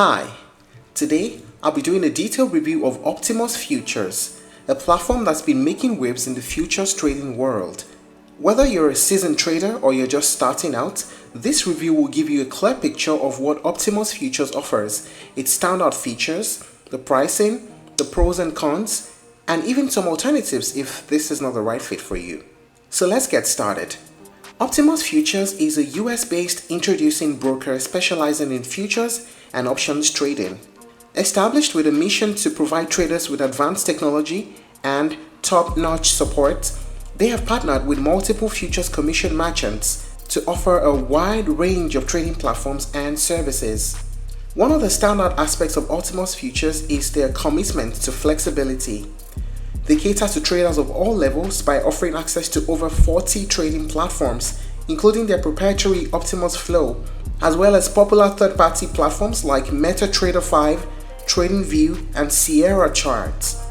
Hi, today I'll be doing a detailed review of Optimus Futures, a platform that's been making waves in the futures trading world. Whether you're a seasoned trader or you're just starting out, this review will give you a clear picture of what Optimus Futures offers, its standout features, the pricing, the pros and cons, and even some alternatives if this is not the right fit for you. So let's get started. Optimus Futures is a US-based introducing broker specializing in futures and options trading. Established with a mission to provide traders with advanced technology and top-notch support, they have partnered with multiple futures commission merchants to offer a wide range of trading platforms and services. One of the standout aspects of Optimus Futures is their commitment to flexibility. They cater to traders of all levels by offering access to over 40 trading platforms, including their proprietary Optimus Flow, as well as popular third-party platforms like MetaTrader 5, TradingView, and Sierra Charts.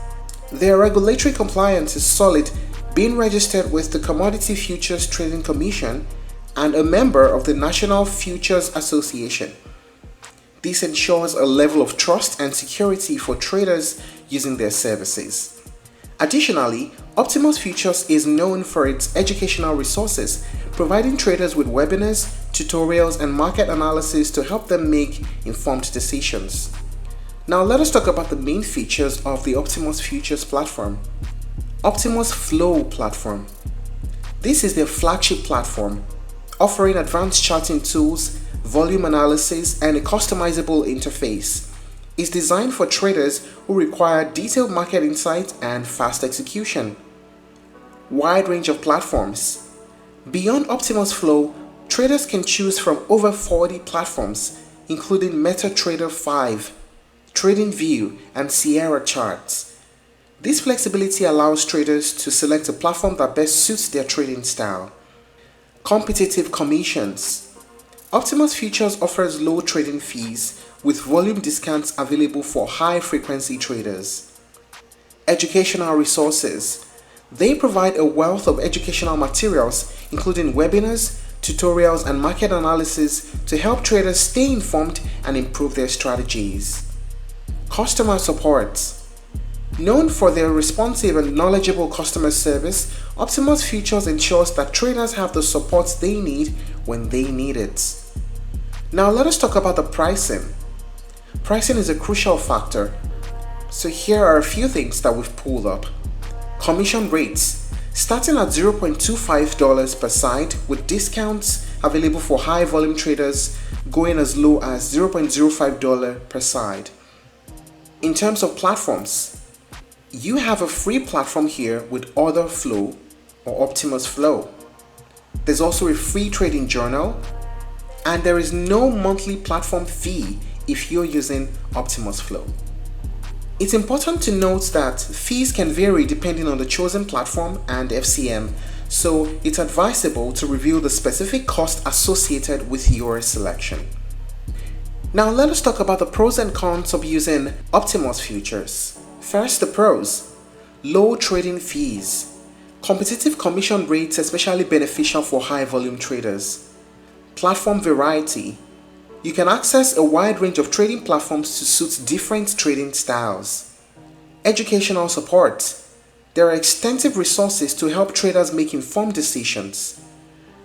Their regulatory compliance is solid, being registered with the Commodity Futures Trading Commission and a member of the National Futures Association. This ensures a level of trust and security for traders using their services. Additionally, Optimus Futures is known for its educational resources, providing traders with webinars, tutorials, and market analysis to help them make informed decisions. Now let us talk about the main features of the Optimus Futures platform. Optimus Flow platform. This is their flagship platform, offering advanced charting tools, volume analysis, and a customizable interface. Is designed for traders who require detailed market insight and fast execution. Wide range of platforms. Beyond Optimus Flow, traders can choose from over 40 platforms, including MetaTrader 5, TradingView, and Sierra Charts. This flexibility allows traders to select a platform that best suits their trading style. Competitive commissions. Optimus Futures offers low trading fees with volume discounts available for high-frequency traders. Educational resources. They provide a wealth of educational materials, including webinars, tutorials, and market analysis to help traders stay informed and improve their strategies. Customer support. Known for their responsive and knowledgeable customer service, Optimus Futures ensures that traders have the support they need when they need it. Now let us talk about the pricing. Pricing is a crucial factor, so here are a few things that we've pulled up. Commission rates, starting at $0.25 per side with discounts available for high volume traders going as low as $0.05 per side. In terms of platforms, you have a free platform here with Order Flow or Optimus Flow. There's also a free trading journal, and there is no monthly platform fee if you're using Optimus Flow. It's important to note that fees can vary depending on the chosen platform and FCM, so it's advisable to review the specific cost associated with your selection. Now let us talk about the pros and cons of using Optimus Futures. First, the pros. Low trading fees. Competitive commission rates especially beneficial for high volume traders. Platform variety. You can access a wide range of trading platforms to suit different trading styles. Educational support. There are extensive resources to help traders make informed decisions.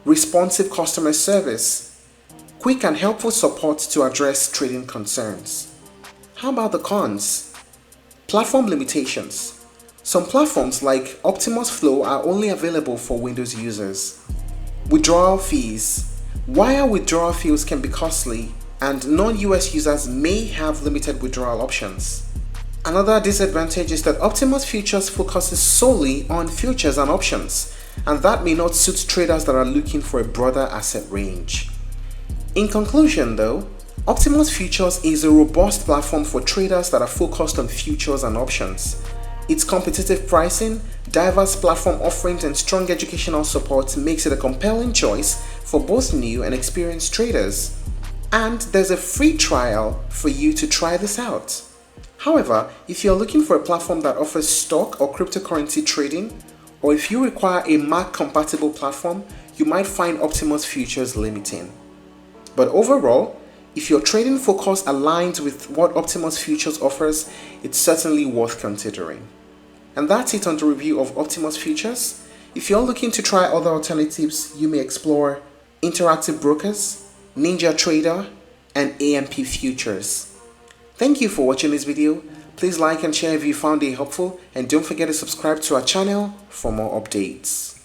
Responsive customer service. Quick and helpful support to address trading concerns. How about the cons? Platform limitations. Some platforms like Optimus Flow are only available for Windows users. Withdrawal fees. Wire withdrawal fees can be costly, and non-US users may have limited withdrawal options. Another disadvantage is that Optimus Futures focuses solely on futures and options, and that may not suit traders that are looking for a broader asset range. In conclusion though, Optimus Futures is a robust platform for traders that are focused on futures and options. Its competitive pricing, diverse platform offerings, and strong educational support makes it a compelling choice for both new and experienced traders. And there's a free trial for you to try this out. However, if you're looking for a platform that offers stock or cryptocurrency trading, or if you require a Mac-compatible platform, you might find Optimus Futures limiting. But overall, If your trading focus aligns with what Optimus Futures offers, it's certainly worth considering. And that's it on the review of Optimus Futures. If you're looking to try other alternatives, you may explore Interactive Brokers, Ninja Trader, and AMP Futures. Thank you for watching this video. Please like and share if you found it helpful, and don't forget to subscribe to our channel for more updates.